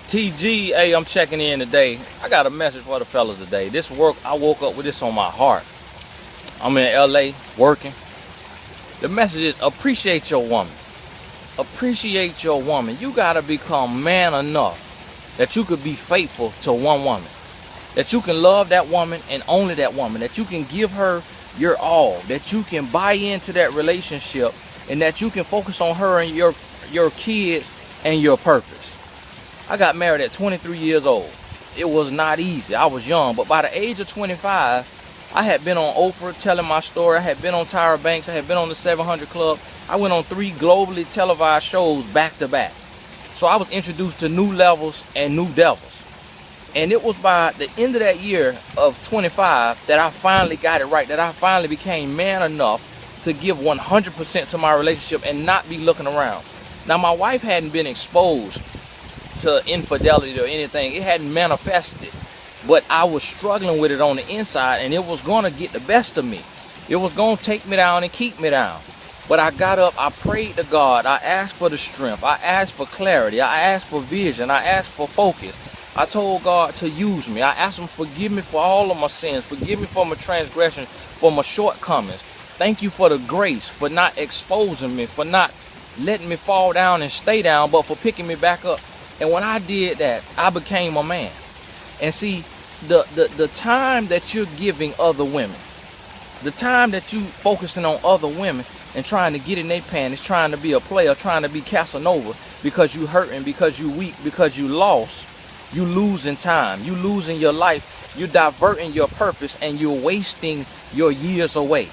TG, hey, I'm checking in today. I got a message for the fellas today. This work, I woke up with this on my heart. I'm in LA working. The message is appreciate your woman. Appreciate your woman. You gotta become man enough that you could be faithful to one woman. That you can love that woman and only that woman. That you can give her your all. That you can buy into that relationship and that you can focus on her and your kids and your purpose. I got married at 23 years old. It was not easy. I was young, but by the age of 25, I had been on Oprah telling my story. I had been on Tyra Banks. I had been on the 700 Club. I went on 3 globally televised shows back to back. So I was introduced to new levels and new devils. And it was by the end of that year of 25 that I finally got it right, that I finally became man enough to give 100% to my relationship and not be looking around. Now, my wife hadn't been exposed to infidelity or anything. It hadn't manifested, but I was struggling with it on the inside, and it was going to get the best of me. It was going to take me down and keep me down. But I got up, I prayed to God, I asked for the strength, I asked for clarity, I asked for vision, I asked for focus. I told God to use me. I asked him, forgive me for all of my sins, forgive me for my transgressions, for my shortcomings. Thank you for the grace, for not exposing me, for not letting me fall down and stay down, but for picking me back up. And when I did that, I became a man. And see, the time that you're giving other women, the time that you focusing on other women and trying to get in their panties, trying to be a player, trying to be Casanova because you hurting, because you weak, because you lost, you losing time, you losing your life, you're diverting your purpose, and you're wasting your years away.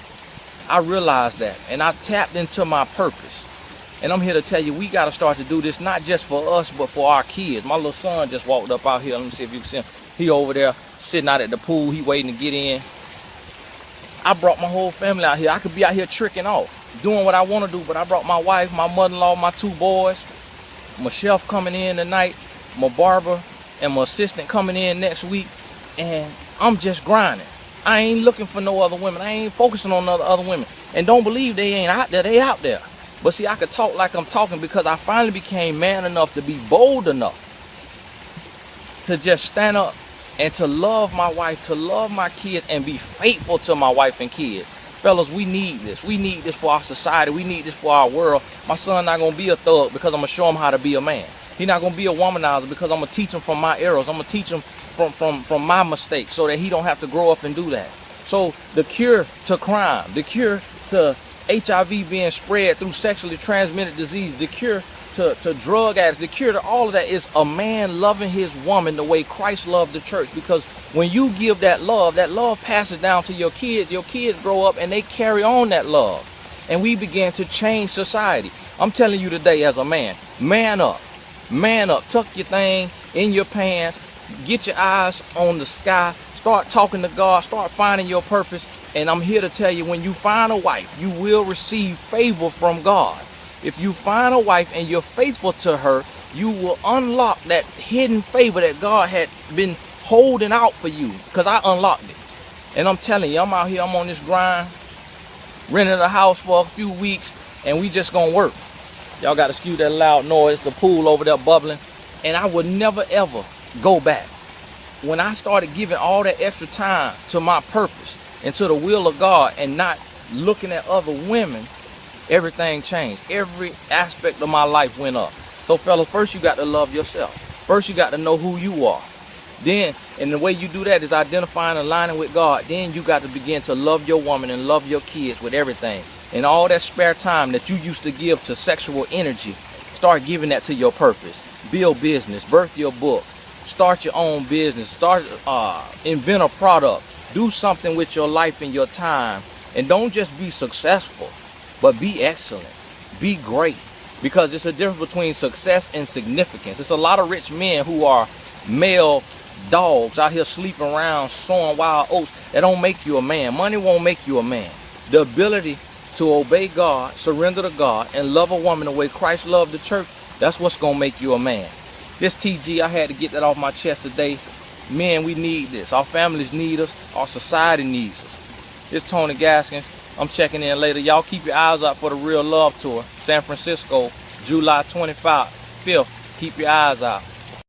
I realized that, and I tapped into my purpose. And I'm here to tell you, we got to start to do this, not just for us, but for our kids. My little son just walked up out here. Let me see if you can see him. He over there sitting out at the pool. He waiting to get in. I brought my whole family out here. I could be out here tricking off, doing what I want to do, but I brought my wife, my mother-in-law, my 2 boys, my chef coming in tonight, my barber, and my assistant coming in next week. And I'm just grinding. I ain't looking for no other women. I ain't focusing on other women. And don't believe they ain't out there. They out there. But see, I could talk like I'm talking because I finally became man enough to be bold enough to just stand up and to love my wife, to love my kids, and be faithful to my wife and kids. Fellas, we need this. We need this for our society. We need this for our world. My son not going to be a thug because I'm going to show him how to be a man. He's not going to be a womanizer because I'm going to teach him from my errors. I'm going to teach him from my mistakes so that he don't have to grow up and do that. So the cure to crime, the cure to HIV being spread through sexually transmitted disease, the cure to drug addicts, the cure to all of that is a man loving his woman the way Christ loved the church. Because when you give that love passes down to your kids grow up and they carry on that love. And we begin to change society. I'm telling you today as a man up, tuck your thing in your pants, get your eyes on the sky, start talking to God, start finding your purpose. And I'm here to tell you, when you find a wife, you will receive favor from God. If you find a wife and you're faithful to her, you will unlock that hidden favor that God had been holding out for you, because I unlocked it. And I'm telling you, I'm out here, I'm on this grind, renting a house for a few weeks, and we just gonna work. Y'all got to excuse that loud noise, the pool over there bubbling. And I would never ever go back. When I started giving all that extra time to my purpose and to the will of God and not looking at other women, everything changed. Every aspect of my life went up. So fellas, first you got to love yourself. First you got to know who you are. Then, and the way you do that is identifying and aligning with God. Then you got to begin to love your woman and love your kids with everything. And all that spare time that you used to give to sexual energy, start giving that to your purpose. Build business, birth your book, start your own business, invent a product, do something with your life and your time. And don't just be successful, but be excellent, be great. Because it's a difference between success and significance. It's a lot of rich men who are male dogs out here sleeping around, sowing wild oats. That don't make you a man. Money won't make you a man. The ability to obey God, surrender to God, and love a woman the way Christ loved the church, that's what's going to make you a man. This TG, I had to get that off my chest today. Men, we need this. Our families need us. Our society needs us. This Tony Gaskins. I'm checking in later. Y'all keep your eyes out for the Real Love Tour, San Francisco, July 25th. Keep your eyes out.